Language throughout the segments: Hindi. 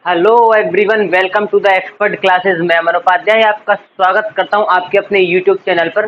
Hello everyone, welcome to the expert classes. मैं अमन उपाध्याय आपका स्वागत करता हूं आपके अपने यूट्यूब चैनल पर।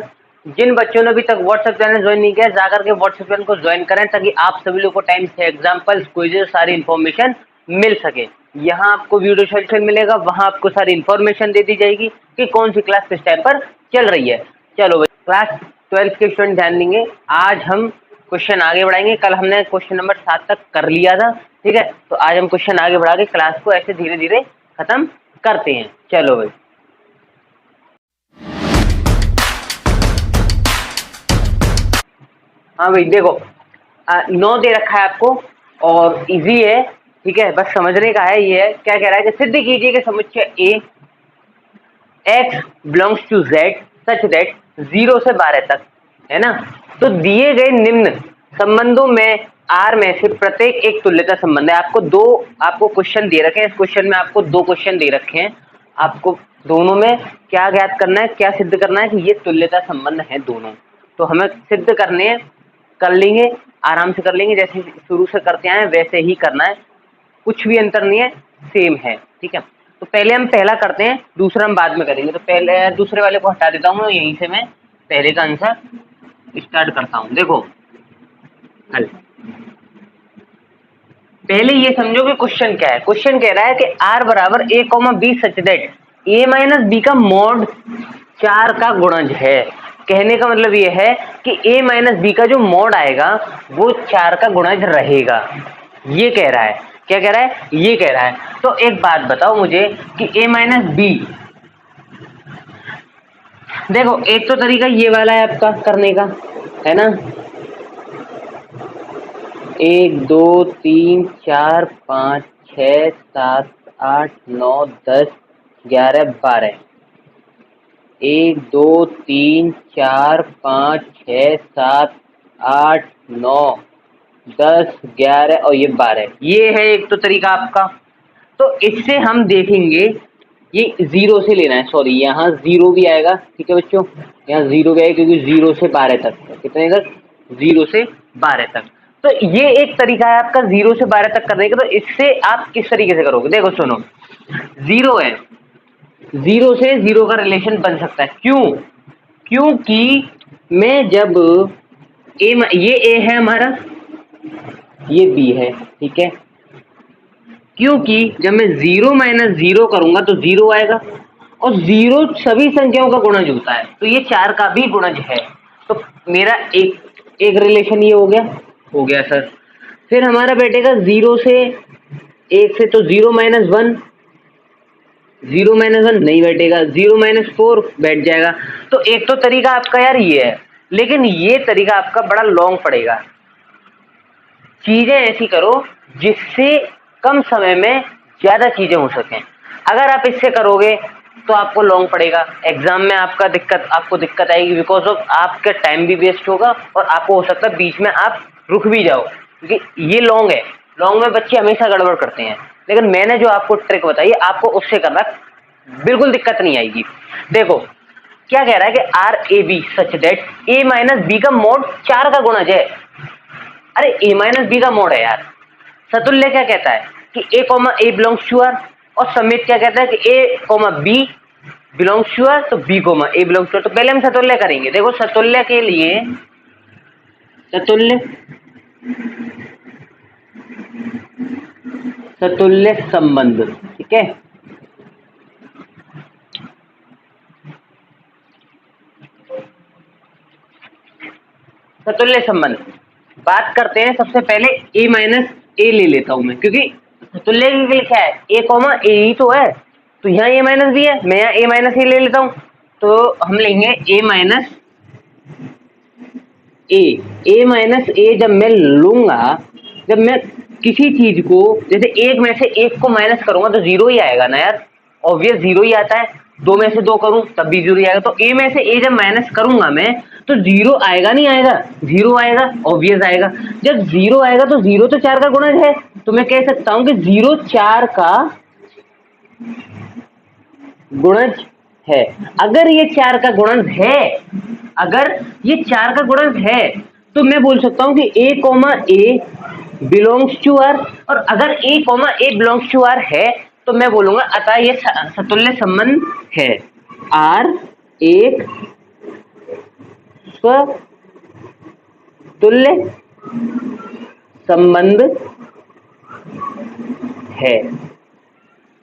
जिन बच्चों ने अभी तक व्हाट्सएप चैनल ज्वाइन नहीं किया, जाकर के व्हाट्सएप चैनल को ज्वाइन करें ताकि आप सभी लोगों को टाइम से एग्जाम्पल्स, क्विजेस, सारी इन्फॉर्मेशन मिल सके। यहाँ आपको वीडियो सोल्यूशन मिलेगा, वहाँ आपको सारी इन्फॉर्मेशन दे दी जाएगी कि कौन सी क्लास किस टाइम पर चल रही है। चलो भाई, क्लास 12 के स्टूडेंट ध्यान देंगे। आज हम क्वेश्चन आगे बढ़ाएंगे। कल हमने क्वेश्चन नंबर 7 तक कर लिया था, ठीक है। तो आज हम क्वेश्चन आगे बढ़ा के क्लास को ऐसे धीरे धीरे खत्म करते हैं। चलो भाई, हाँ भाई देखो, 9 दे रखा है आपको और इजी है, ठीक है। बस समझने का है। ये है, क्या कह रहा है कि सिद्ध कीजिए कि समुच्चय A x belongs to z such that 0 से 12 तक, है ना। तो दिए गए निम्न संबंधों में R में से प्रत्येक एक तुल्यता संबंध है। आपको क्वेश्चन दे रखे हैं। इस क्वेश्चन में आपको 2 क्वेश्चन दे रखे हैं। आपको दोनों में क्या ज्ञात करना है, क्या सिद्ध करना है कि ये तुल्यता संबंध है दोनों। तो हमें सिद्ध करने हैं, कर लेंगे, आराम से कर लेंगे। जैसे शुरू से करते आए वैसे ही करना है, कुछ भी अंतर नहीं है, सेम है, ठीक है। तो पहले हम पहला करते हैं, दूसरा हम बाद में करेंगे। तो पहले दूसरे वाले को हटा देता हूँ, यहीं से मैं पहले का आंसर स्टार्ट करता हूँ। देखो हल, पहले ये समझो कि क्वेश्चन क्या है। क्वेश्चन कह रहा है कि r बराबर a, b such that a minus B का मॉड 4 का गुणज है। कहने का मतलब ये है कि a माइनस बी का जो मॉड आएगा वो 4 का गुणज रहेगा। ये कह रहा है। क्या कह रहा है? ये कह रहा है। तो एक बात बताओ मुझे कि a माइनस बी, देखो एक तो तरीका ये वाला है आपका करने का, है ना। 1 2 3 4 5 6 7 8 9 10 11 12, 1 2 3 4 5 6 7 8 9 10 11 और ये 12। ये है एक तो तरीका आपका। तो इससे हम देखेंगे, ये 0 से लेना है। सॉरी, यहाँ 0 भी आएगा, ठीक है बच्चों। यहाँ 0 भी आएगा क्योंकि 0 से 12 तक, कितने तक? 0 से 12 तक। तो ये एक तरीका है आपका 0 से 12 तक करने का। तो इससे आप किस तरीके से करोगे? देखो सुनो, 0 है, 0 से 0 का रिलेशन बन सकता है। क्यों? क्योंकि मैं जब ये a है हमारा, ये b है, ठीक है। क्योंकि जब मैं 0 माइनस 0 करूंगा तो 0 आएगा और 0 सभी संख्याओं का गुणज होता है, तो ये 4 का भी गुणज है। तो मेरा एक रिलेशन ये हो गया सर। फिर हमारा बैठेगा 0 से 1 से, तो 0 माइनस 1, 0 माइनस 1 नहीं बैठेगा, 0 माइनस 4 बैठ जाएगा। तो एक तो तरीका आपका यार ये है, लेकिन ये तरीका आपका बड़ा लॉन्ग पड़ेगा। चीजें ऐसी करो जिससे कम समय में ज्यादा चीजें हो सकें। अगर आप इससे करोगे तो आपको लॉन्ग पड़ेगा, एग्जाम में आपको दिक्कत आएगी, बिकॉज ऑफ आपका टाइम भी वेस्ट होगा और आपको हो सकता है बीच में आप रुक भी जाओ, क्योंकि ये लॉन्ग है। लॉन्ग में बच्चे हमेशा गड़बड़ करते हैं, लेकिन मैंने जो आपको ट्रिक बताई है आपको उससे करना, बिल्कुल दिक्कत नहीं आएगी। देखो क्या कह रहा है कि R a b such that a minus B का मॉड 4 का गुणज है। अरे ए माइनस बी का मॉड है यार। सतुल्य क्या कहता है कि a comma A belongs to R, और समित क्या कहता है कि a comma B belongs to R, तो b comma A belongs to R. तो पहले हम सतुल्य करेंगे। देखो सतुल्य के लिए सतुल्य संबंध, ठीक है। सतुल्य संबंध बात करते हैं। सबसे पहले a माइनस ए ले लेता हूं मैं, क्योंकि तुल्य के लिए क्या है, a कॉमा ए ही तो है। तो यहाँ a माइनस बी है, मैं यहाँ a माइनस ए ले लेता हूं। तो हम लेंगे a माइनस ए जब मैं लूंगा, जब मैं किसी चीज को, जैसे एक में से एक को माइनस करूंगा तो 0 ही आएगा ना यार, ऑब्वियस 0 ही आता है। 2 में से 2 करूं तब भी 0 ही आएगा। तो a में से a जब माइनस करूंगा मैं तो 0 आएगा, नहीं आएगा? 0 आएगा, ऑब्वियस आएगा। जब 0 आएगा तो 0 तो 4 का गुणज है, तो मैं कह सकता हूं कि 0 4 का गुणज है। अगर ये 4 का गुणज है, अगर ये 4 का गुणज है तो मैं बोल सकता हूं कि a comma A belongs to R. और अगर a comma A belongs to R है तो मैं बोलूंगा अतः ये सतुल्य संबंध है। R एक स्वतुल्य संबंध है।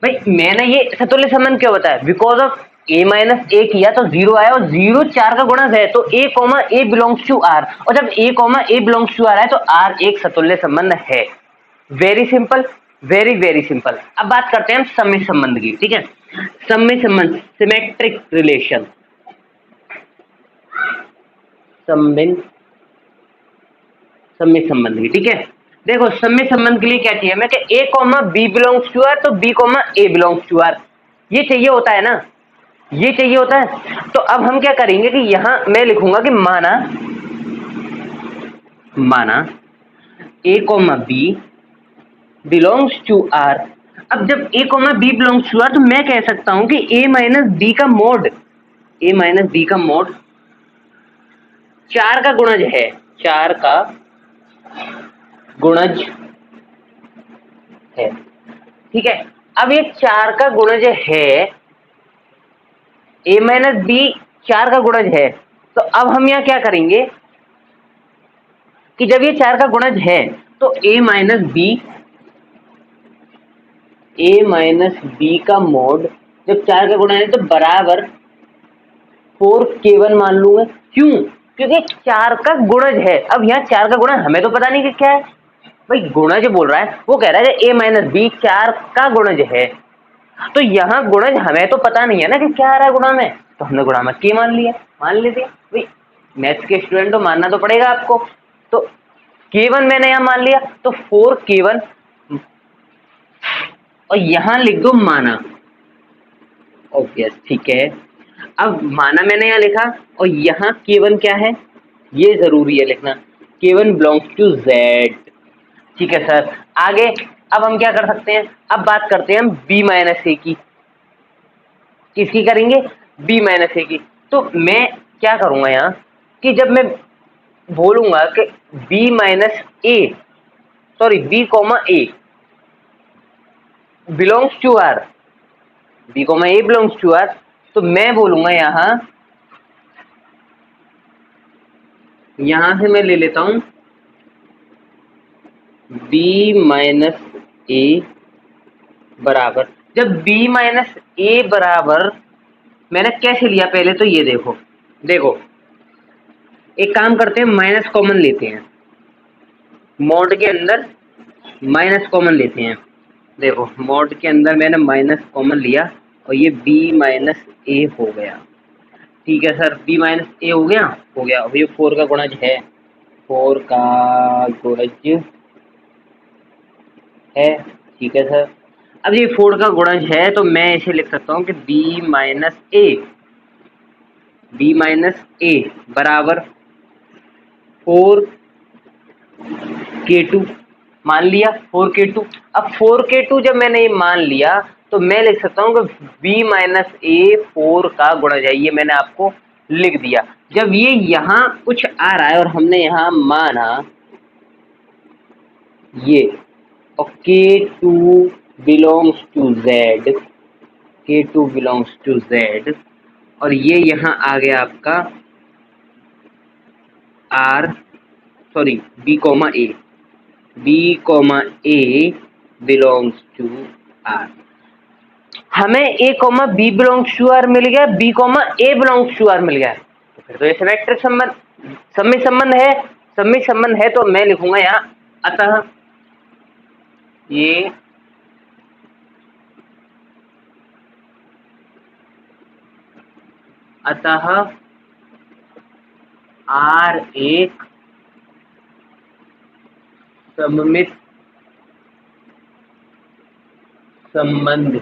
भाई मैंने ये सतुल्य संबंध क्यों बताया? बिकॉज ऑफ a माइनस ए किया तो 0 आया, और 0 4 का गुणज है, तो a comma A belongs to r, और जब a comma A belongs to r है तो r एक सतुल्य संबंध है। Very simple, very very simple. अब बात करते हैं हम सममित संबंध की। ठीक है, सममित संबंध, सिमेट्रिक रिलेशन, सममित संबंध की। ठीक है, देखो सममित संबंध के लिए क्या चाहिए हमें कि a comma B belongs to r, तो b comma A belongs to r, ये चाहिए होता है ना, ये चाहिए होता है। तो अब हम क्या करेंगे कि यहां मैं लिखूंगा कि माना a comma B belongs to r। अब जब a comma B belongs to r, तो मैं कह सकता हूं कि a माइनस बी का मोड, a माइनस बी का मोड 4 का गुणज है, 4 का गुणज है। ठीक है, अब ये 4 का गुणज है, a माइनस बी 4 का गुणज है, तो अब हम यहाँ क्या करेंगे कि जब ये 4 का गुणज है तो a माइनस बी का मोड जब 4 का गुणज है तो बराबर 4k1 मान लूंगा। क्यों? क्योंकि 4 का गुणज है। अब यहाँ 4 का गुणज हमें तो पता नहीं कि क्या है, भाई गुणज बोल रहा है, वो कह रहा है a माइनस बी 4 का गुणज है, तो यहाँ गुणज हमें तो पता नहीं है ना कि क्या आ रहा है गुणा में, तो हमने गुणा में k मान लेते हैं। भाई मैथ्स के स्टूडेंट तो मानना तो पड़ेगा आपको। तो k1 मैंने यहाँ मान लिया, तो 4k1, और यहां लिख दो माना। ऑब्वियस, ठीक है। अब माना मैंने यहाँ लिखा, और यहाँ k1 क्या है, ये जरूरी है लिखना, k1 बिलोंग्स टू z। ठीक है सर, आगे अब हम क्या कर सकते हैं, अब बात करते हैं हम b माइनस ए की। किसकी करेंगे? b माइनस ए की। तो मैं क्या करूंगा यहाँ कि जब मैं बोलूंगा कि b minus A, sorry b comma A belongs to r, b comma A belongs to r, तो मैं बोलूंगा यहां से मैं ले लेता हूं b माइनस ए बराबर, जब b माइनस ए बराबर मैंने कैसे लिया पहले तो ये देखो एक काम करते हैं, माइनस कॉमन लेते हैं, मॉड के अंदर माइनस कॉमन लेते हैं। देखो मॉड के अंदर मैंने माइनस कॉमन लिया और ये b माइनस ए हो गया। ठीक है सर, b माइनस ए हो गया। अब ये 4 का गुणज है, 4 का गुणज है। ठीक है सर, अब ये 4 का गुणज है तो मैं इसे लिख सकता हूँ कि b माइनस ए बराबर 4k2 मान लिया, 4k2। अब 4k2 जब मैंने ये मान लिया तो मैं लिख सकता हूँ कि b माइनस ए 4 का गुणज है, ये मैंने आपको लिख दिया। जब ये यहाँ कुछ आ रहा है और हमने यहाँ माना ये, और k2 belongs to z, k2 belongs to z, और ये यहाँ आ गया आपका b comma A belongs to r। हमें a comma B belongs to r मिल गया, b comma A belongs to r मिल गया, तो फिर तो ये सिमेट्रिक संबंध, सममित संबंध है। तो मैं लिखूंगा यहाँ अतः ये R एक सममित संबंध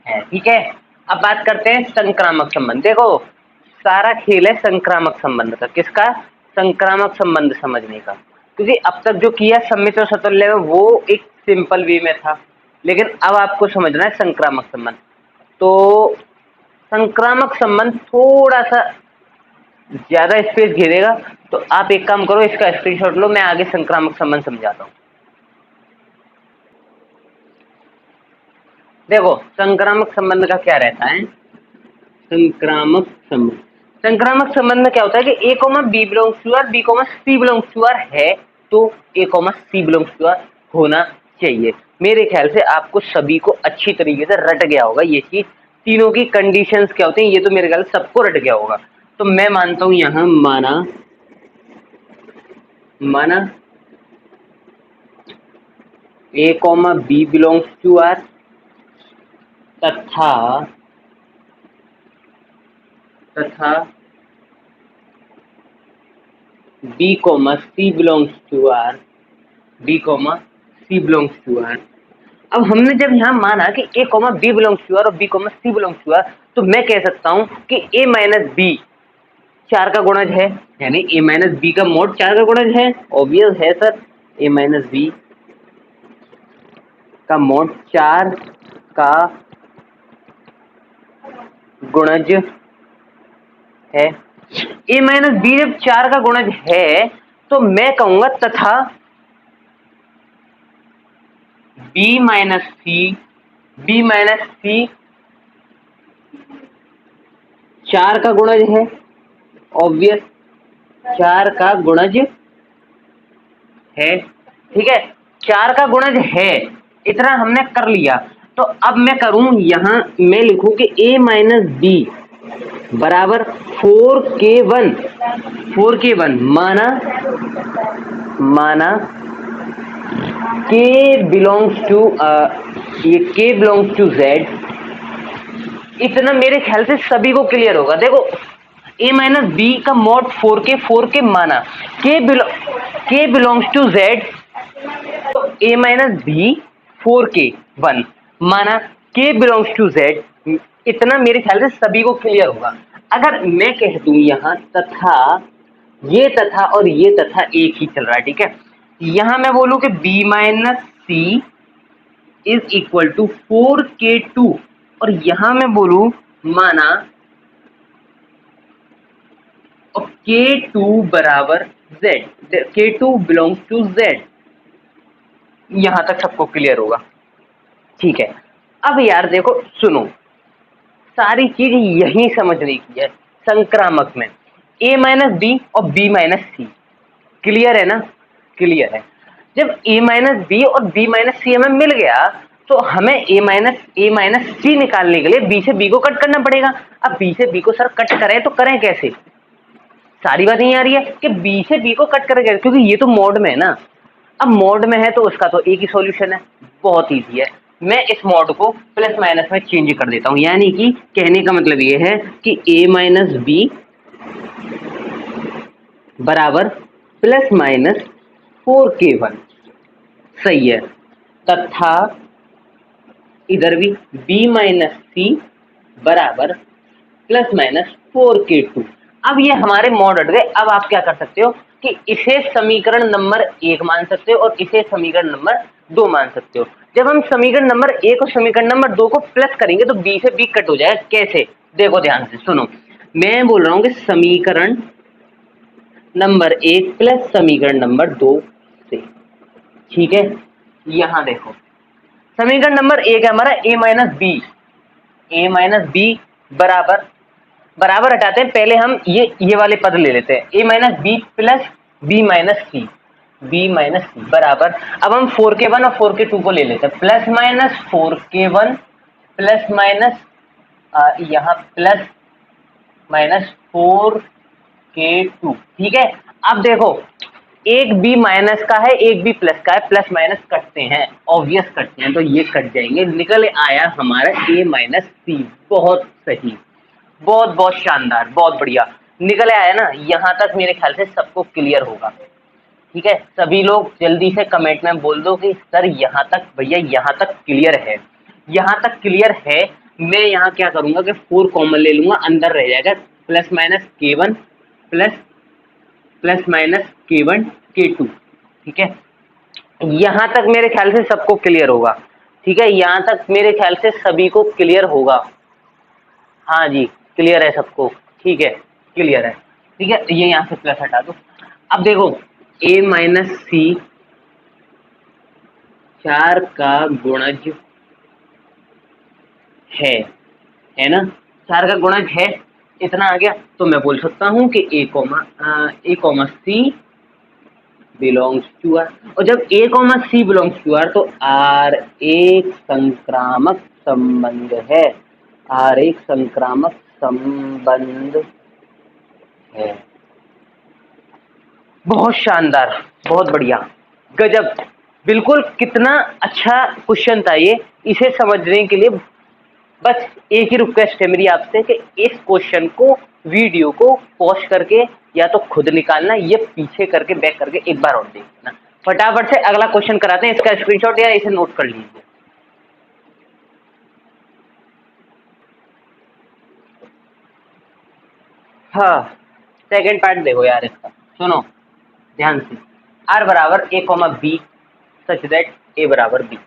है। ठीक है, अब बात करते हैं संक्रामक संबंध। देखो सारा खेल है संक्रामक संबंध का, किसका? संक्रामक संबंध समझने का, क्योंकि अब तक जो किया सममित और सतुल्य में वो एक सिंपल वे में था, लेकिन अब आपको समझना है संक्रामक संबंध। तो संक्रामक संबंध थोड़ा सा ज्यादा स्पेस घेरेगा, तो आप एक काम करो, इसका स्क्रीनशॉट लो, मैं आगे संक्रामक संबंध समझाता हूँ। देखो संक्रामक संबंध का क्या रहता है, संक्रामक संबंध, संक्रामक संबंध में क्या होता है कि a comma b belongs to R, b comma c belongs to R है, तो a comma c belongs to R होना चाहिए। मेरे ख्याल से आपको सभी को अच्छी तरीके से रट गया होगा ये चीज, तीनों की कंडीशंस क्या होती हैं ये तो मेरे ख्याल से सबको रट गया होगा। तो मैं मानता हूं यहां माना a comma B belongs to R तथा b comma c belongs to R, b comma c belongs to R. अब हमने जब यहाँ माना कि a comma B belongs to R और b comma c belongs to R, तो मैं कह सकता हूँ कि ए माइनस बी 4 का गुणज है, यानी ए माइनस बी का मोड 4 का गुणज है। ऑब्वियस है सर, ए माइनस बी का मोड 4 का गुणज है। ए माइनस बी जब 4 का गुणज है तो मैं कहूंगा तथा बी माइनस सी 4 का गुणज है। ऑब्वियस 4 का गुणज है, ठीक है, 4 का गुणज है, इतना हमने कर लिया। तो अब मैं करूं यहां, मैं लिखूं कि ए माइनस बी बराबर 4k1 माना के बिलोंग्स टू ये के बिलोंग्स टू जेड। इतना मेरे ख्याल से सभी को क्लियर होगा। देखो ए माइनस बी का मोड 4k माना के बिलोंग्स टू जेड, तो ए माइनस बी 4k1 माना के बिलोंग्स टू जेड, इतना मेरे ख्याल से सभी को क्लियर होगा। अगर मैं कह दूं यहां तथा, ये तथा और ये तथा एक ही चल रहा है, ठीक है, यहां मैं बोलूं कि B minus C is equal to 4k2 और यहां मैं बोलूं माना और k2 बराबर z, k2 belongs to z, यहां तक सबको क्लियर होगा, ठीक है। अब यार देखो सुनो, सारी चीज यही समझने की है संक्रामक में, a माइनस बी और b माइनस सी, क्लियर है ना, क्लियर है। जब a माइनस बी और b माइनस सी हमें मिल गया तो हमें a माइनस सी निकालने के लिए b से b को कट करना पड़ेगा। अब b से b को सर कट करें तो करें कैसे, सारी बात नहीं आ रही है कि b से b को कट करें, क्योंकि ये तो मोड में है ना। अब मोड में है तो उसका तो एक ही सॉल्यूशन है, बहुत इजी है। मैं इस मोड को प्लस माइनस में चेंज कर देता हूं, यानी कि कहने का मतलब ये है कि a माइनस बी बराबर प्लस माइनस 4k1, सही है, तथा इधर भी b माइनस सी बराबर प्लस माइनस 4k2। अब ये हमारे मॉड हट गए। अब आप क्या कर सकते हो कि इसे समीकरण नंबर 1 मान सकते हो और इसे समीकरण नंबर 2 मान सकते हो। जब हम समीकरण नंबर 1 और समीकरण नंबर 2 को प्लस करेंगे तो b से b कट हो जाएगा। कैसे, देखो ध्यान से सुनो, मैं बोल रहा हूं कि समीकरण नंबर 1 प्लस समीकरण नंबर 2 से, ठीक है। यहां देखो समीकरण नंबर 1 है हमारा ए माइनस बी बराबर, बराबर हटाते हैं, पहले हम ये वाले पद ले लेते हैं, a minus b plus b minus c बराबर, अब हम 4k1 और 4k2 को ले लेते हैं, plus minus 4k1 plus minus यहाँ प्लस माइनस 4k2, ठीक है। अब देखो एक बी माइनस का है एक बी प्लस का है, प्लस माइनस कटते हैं, ऑब्वियस कटते हैं, तो ये कट जाएंगे, निकल आया हमारा ए माइनस सी। बहुत सही, बहुत बहुत शानदार, बहुत बढ़िया निकल आया ना। यहाँ तक मेरे ख्याल से सबको क्लियर होगा, ठीक है। सभी लोग जल्दी से कमेंट में बोल दो कि सर यहाँ तक, भैया यहाँ तक क्लियर है, यहाँ तक क्लियर है। मैं यहाँ क्या करूंगा कि 4 कॉमन ले लूंगा, अंदर रह जाएगा plus minus k1 plus minus k1 k2, ठीक है। यहाँ तक मेरे ख्याल से सबको क्लियर होगा, ठीक है, यहाँ तक मेरे ख्याल से सभी को क्लियर होगा। हाँ जी क्लियर है सबको, ठीक है, क्लियर है, ठीक है। ये यहाँ से प्लस हटा दो। अब देखो a माइनस सी 4 का गुणज है ना, 4 का गुणज है, इतना आ गया। तो मैं बोल सकता हूँ कि a comma c belongs to R. और जब a comma c belongs to R तो आर एक संक्रामक संबंध है, आर एक संक्रामक संबंध है। बहुत शानदार, बहुत बढ़िया, गजब, बिल्कुल। कितना अच्छा क्वेश्चन था ये। इसे समझने के लिए बस एक ही रिक्वेस्ट है मेरी आपसे कि इस क्वेश्चन को, वीडियो को पॉज करके या तो खुद निकालना, ये पीछे करके बैक करके एक बार और देखना। फटाफट से अगला क्वेश्चन कराते हैं, इसका स्क्रीनशॉट या इसे नोट कर लीजिए। हाँ, सेकंड पार्ट देखो यार इसका, सुनो ध्यान से। आर बराबर ए कॉमा बी सच दैट ए बराबर बी।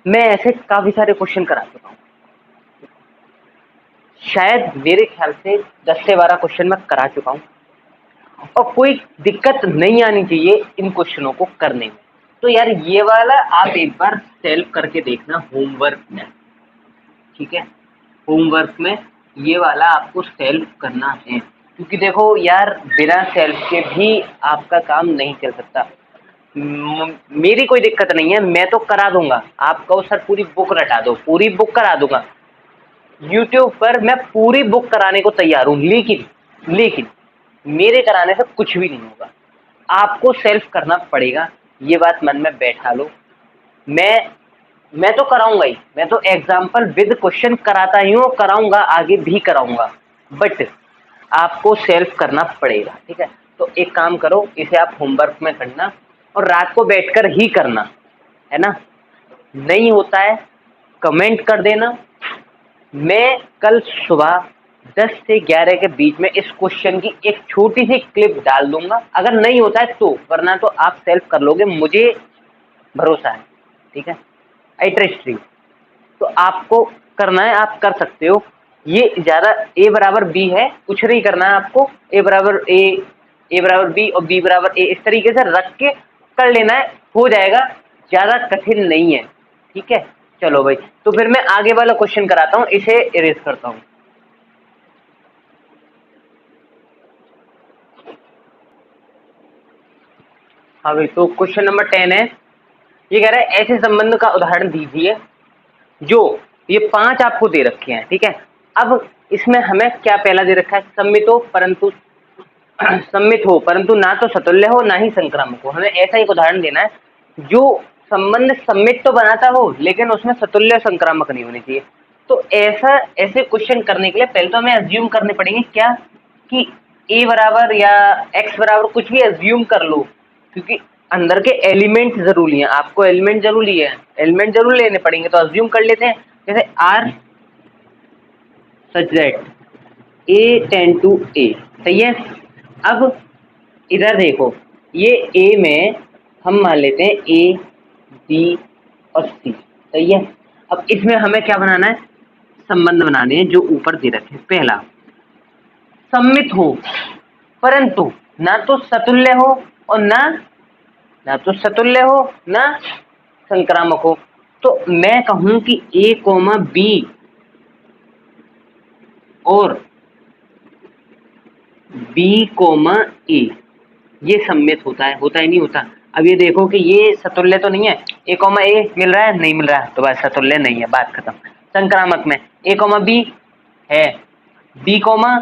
मैं ऐसे काफी सारे क्वेश्चन करा चुका हूँ, शायद मेरे ख्याल से 10 से 12 क्वेश्चन मैं करा चुका हूँ, और कोई दिक्कत नहीं आनी चाहिए इन क्वेश्चनों को करने में। तो यार ये वाला आप एक बार सेल्फ करके देखना होमवर्क में, ठीक है। होमवर्क में ये वाला आपको सेल्फ करना है, क्योंकि देखो यार बिना सेल्फ के भी आपका काम नहीं चल सकता। मेरी कोई दिक्कत नहीं है, मैं तो करा दूंगा। आप कहो सर पूरी बुक रटा दो, पूरी बुक करा दूंगा। यूट्यूब पर मैं पूरी बुक कराने को तैयार हूँ, लेकिन मेरे कराने से कुछ भी नहीं होगा, आपको सेल्फ करना पड़ेगा। ये बात मन में बैठा लो। मैं तो कराऊंगा ही, मैं तो एग्जाम्पल विद क्वेश्चन कराता ही हूँ, कराऊंगा, आगे भी कराऊंगा, बट आपको सेल्फ करना पड़ेगा, ठीक है। तो एक काम करो, इसे आप होमवर्क में करना और रात को बैठकर ही करना, है ना। नहीं होता है कमेंट कर देना, मैं कल सुबह 10 से 11 के बीच में इस क्वेश्चन की एक छोटी सी क्लिप डाल दूंगा। अगर नहीं होता है तो, वरना तो आप सेल्फ कर लोगे, मुझे भरोसा है, ठीक है। I trust you. तो आपको करना है, आप कर सकते हो। ये ज्यादा ए बराबर बी है, कुछ नहीं करना है आपको। ए बराबर बी और बी बराबर ए, इस तरीके से रख के कर लेना है, हो जाएगा, ज्यादा कठिन नहीं है, ठीक है। चलो भाई, तो फिर मैं आगे वाला क्वेश्चन कराता हूँ, इसे इरेज करता हूँ। हाँ भाई, तो क्वेश्चन नंबर 10 है। ये कह रहा है ऐसे संबंध का उदाहरण दीजिए जो, ये 5 आपको दे रखे हैं, ठीक है। अब इसमें हमें क्या पहला दे रखा है, सम्मित हो परंतु ना तो सतुल्य हो ना ही संक्रामक हो। हमें ऐसा एक उदाहरण देना है जो संबंध सम्मित तो बनाता हो लेकिन उसमें सतुल्य संक्रामक नहीं होनी चाहिए। तो ऐसे क्वेश्चन करने के लिए पहले तो हमें अज्यूम करने पड़ेंगे क्या, कि ए बराबर या एक्स बराबर कुछ भी अज्यूम कर लो, क्योंकि अंदर के एलिमेंट जरूरी हैं, आपको एलिमेंट जरूरी है, एलिमेंट जरूर लेने पड़ेंगे। तो अज्यूम कर लेते हैं, जैसे R such that a tend to a, सही है। अब इधर देखो, ये ए में हम मान लेते हैं ए बी और सी, सही है। अब इसमें हमें क्या बनाना है, संबंध बनाने हैं जो ऊपर दे रखे हैं। पहला, सम्मित हो परंतु ना तो सतुल्य हो और ना तो सतुल्य हो ना संक्रामक हो। तो मैं कहूं कि ए कोमा बी और बी कोमा ए ये सम्मित होता है नहीं होता। अब ये देखो कि ये सतुल्य तो नहीं है, ए कोमा ए मिल रहा है, नहीं मिल रहा है, तो बस सतुल्य नहीं है, बात खत्म। संक्रामक में ए कोमा बी है, बी कोमा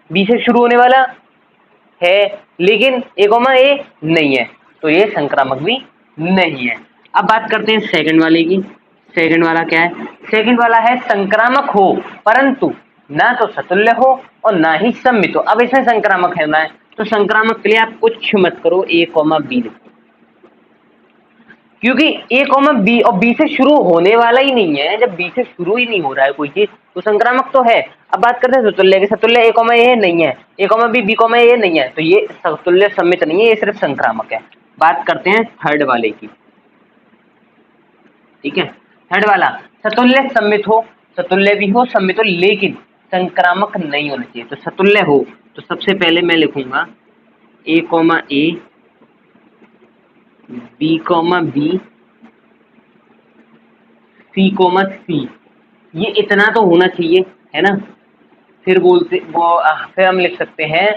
बी से शुरू होने वाला है, लेकिन ए कोमा ए नहीं है, तो ये संक्रामक भी नहीं है। अब बात करते हैं सेकंड वाले की। सेकंड वाला क्या है, सेकंड वाला है संक्रामक हो परंतु ना तो सतुल्य हो और ना ही सम्मित हो। अब इसमें संक्रामक है ना, तो संक्रामक के लिए आप कुछ मत करो, ए कॉमा बी लिखो, क्योंकि ए कॉमा बी और बी से शुरू होने वाला ही नहीं है। जब बी से शुरू ही नहीं हो रहा है कोई चीज तो संक्रामक तो है। अब बात करते हैं सतुल्य की, सतुल्य ए कॉमा ए नहीं है, ए कॉमा बी कॉमा ए नहीं है, तो ये सतुल्य सम्मित नहीं है, ये सिर्फ संक्रामक है। बात करते हैं थर्ड वाले की, ठीक है। थर्ड वाला, सतुल्य सम्मित हो, सतुल्य भी हो सम्मित हो लेकिन संक्रामक नहीं होना चाहिए। तो सतुल्य हो तो सबसे पहले मैं लिखूंगा a comma a b comma b c comma c, ये इतना तो होना चाहिए, है ना। फिर फिर हम लिख सकते हैं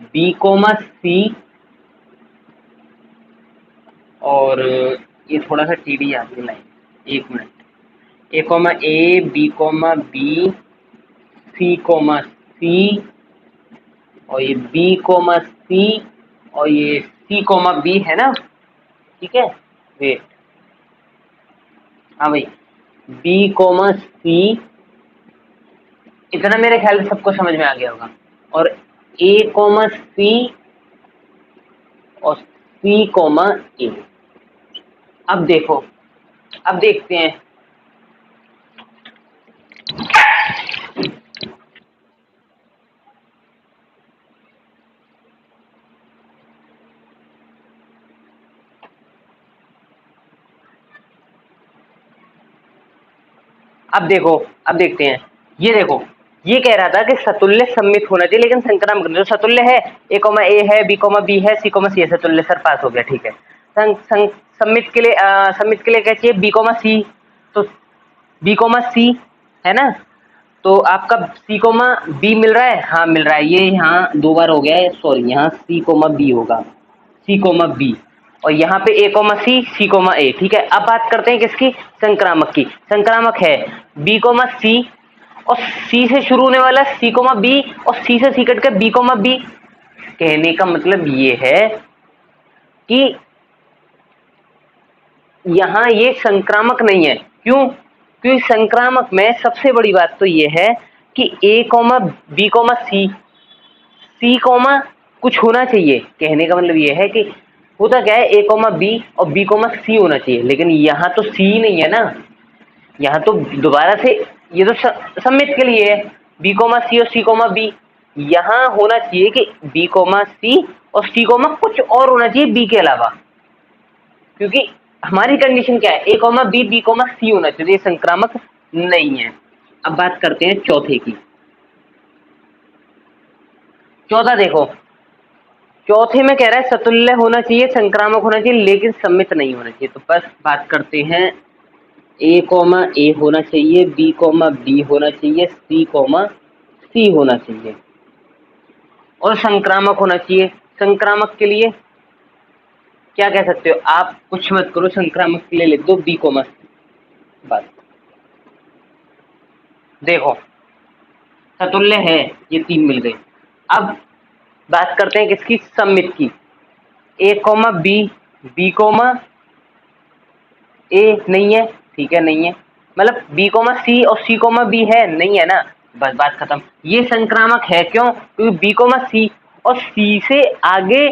बी कोमा सी, और ये थोड़ा सा टीडी आ गई लाइन, एक मिनट, ए कोमा ए, B comma B, c comma सी, और ये बी कोमा सी, और ये सी कोमा बी, है ना। ठीक है, वेट, हाँ भाई, बी कोमा सी, इतना मेरे ख्याल से सबको समझ में आ गया होगा, और ए कोमा सी और सी कोमा ए। अब देखो, अब देखते हैं, अब देखो, अब देखते हैं, ये देखो, ये कह रहा था कि सतुल्य सम्मित होना चाहिए लेकिन संक्रामक जो सतुल्य है, ए कोमा ए है, बी कोमा बी है, सी कोमा सी है, सतुल्य, सर पास हो गया, ठीक है। सम्मित के लिए क्या चाहिए, बी कोमा सी, तो बी कोमा सी, है ना, तो आपका सी कोमा बी मिल रहा है, हाँ मिल रहा है, ये यहाँ 2 बार हो गया है, सॉरी, यहाँ सी कोमा बी होगा, सी कोमा बी, और यहाँ पे ए कोमा सी, सी कोमा ए, ठीक है। अब बात करते हैं किसकी, संक्रामक की। संक्रामक है बी कोमा सी, और सी से शुरू होने वाला सी कोमा बी, और सी से सी कट के बी कोमा बी। कहने का मतलब ये है कि यहाँ ये संक्रामक नहीं है, क्यों, क्योंकि संक्रामक में सबसे बड़ी बात तो ये है कि a comma B comma C, C comma कुछ होना चाहिए। कहने का मतलब ये है कि होता क्या है, ए कोमा बी और बी कोमा सी होना चाहिए, लेकिन यहाँ तो सी नहीं है ना, यहाँ तो दोबारा से ये तो सम्मित के लिए है, बी कोमा सी और सी कोमा बी। यहाँ होना चाहिए कि बी कोमा सी और सी कोमा कुछ और होना चाहिए बी के अलावा, क्योंकि हमारी कंडीशन क्या है, a comma b, b comma c होना चाहिए, संक्रामक नहीं है। अब बात करते हैं चौथे की। चौथा देखो, चौथे में कह रहा है सतुल्य होना चाहिए, संक्रामक होना चाहिए, लेकिन सम्मित नहीं होना चाहिए। तो बस बात करते हैं, ए कोमा ए होना चाहिए, बी कोमा बी होना चाहिए, सी कोमा सी होना चाहिए, और संक्रामक होना चाहिए। संक्रामक के लिए क्या कह सकते हो आप, कुछ मत करो, संक्रामक के लिए लिख दो बी कोमा सी, बस। देखो सतुल्य है, ये 3 मिल गए। अब बात करते हैं किसकी, सम्मित की। ए कोमा बी, बी कोमा ए नहीं है, ठीक है, नहीं है, मतलब बी कोमा सी और सी कोमा बी है, नहीं है ना, बस बात खत्म। ये संक्रामक है, क्यों, क्योंकि बी कोमा सी और सी से आगे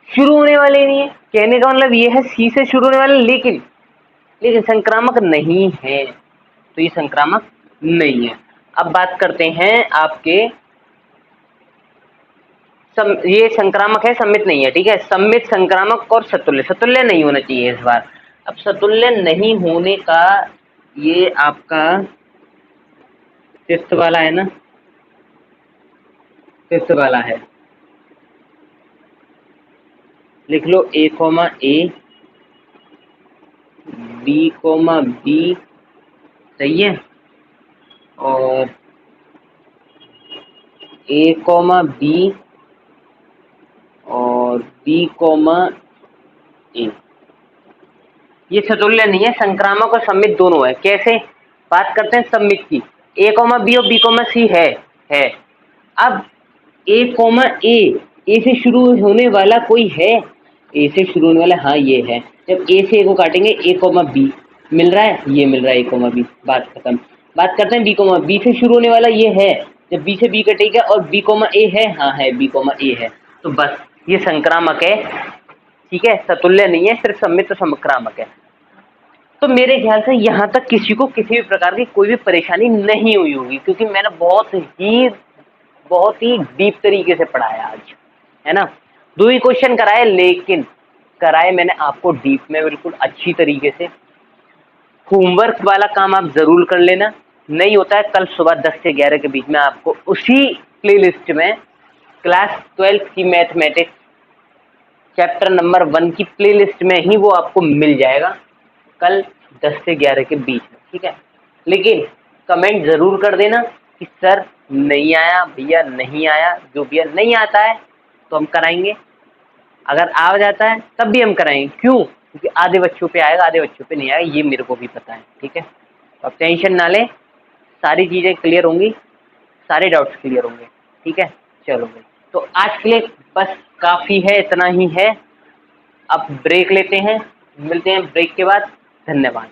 शुरू होने वाले नहीं है। कहने का मतलब ये है सी से शुरू होने वाले, लेकिन संक्रामक नहीं है, तो ये संक्रामक नहीं है। अब बात करते हैं आपके ये संक्रामक है, सम्मित नहीं है, ठीक है। सम्मित, संक्रामक और सतुल्य, सतुल्य नहीं होना चाहिए इस बार। अब सतुल्य नहीं होने का ये आपका 5th वाला है ना, 5th वाला है, लिख लो ए कोमा ए, बी कोमा बी, सही है, और ए कोमा बी और बी कोमा ए। ये सतुल्य नहीं है, संक्रामक और सम्मित दोनों है। कैसे, बात करते हैं सम्मित की। ए कोमा बी और बी कोमा सी है। अब ए कोमा ए से शुरू होने वाला कोई है, ए से शुरू होने वाला, हाँ ये है। जब ए से ए को काटेंगे, ए कोमा बी मिल रहा है, ये मिल रहा है, ए कोमा बी, बात खत्म। बात करते हैं बी कोमा बी से शुरू होने वाला, ये है, जब बी से बी कटेगा और बी कोमा ए है, हाँ है, बी कोमा ए है, तो बस ये संक्रामक है, ठीक है, सतुल्य नहीं है, सिर्फ सम्मित तो संक्रामक है। तो मेरे ख्याल से यहाँ तक किसी को किसी भी प्रकार की कोई भी परेशानी नहीं हुई होगी, क्योंकि मैंने बहुत ही डीप तरीके से पढ़ाया आज, है ना। 2 ही क्वेश्चन कराए, लेकिन कराए मैंने आपको डीप में, बिल्कुल अच्छी तरीके से। होमवर्क वाला काम आप जरूर कर लेना, नहीं होता है कल सुबह 10 से 11 के बीच में आपको उसी प्लेलिस्ट में क्लास 12th की मैथमेटिक्स चैप्टर नंबर 1 की प्लेलिस्ट में ही वो आपको मिल जाएगा। कल 10 से 11 के बीच में, ठीक है। लेकिन कमेंट ज़रूर कर देना कि सर नहीं आया, भैया नहीं आया। जो भैया नहीं आता है तो हम कराएंगे, अगर आ जाता है तब भी हम कराएंगे। क्यों? क्योंकि आधे बच्चों पे आएगा, आधे बच्चों पे नहीं आएगा, ये मेरे को भी पता है, ठीक है। अब टेंशन ना लें, सारी चीज़ें क्लियर होंगी, सारे डाउट्स क्लियर होंगे, ठीक है। चलो भाई, तो आज के लिए बस काफ़ी है, इतना ही है। अब ब्रेक लेते हैं, मिलते हैं ब्रेक के बाद। धन्यवाद।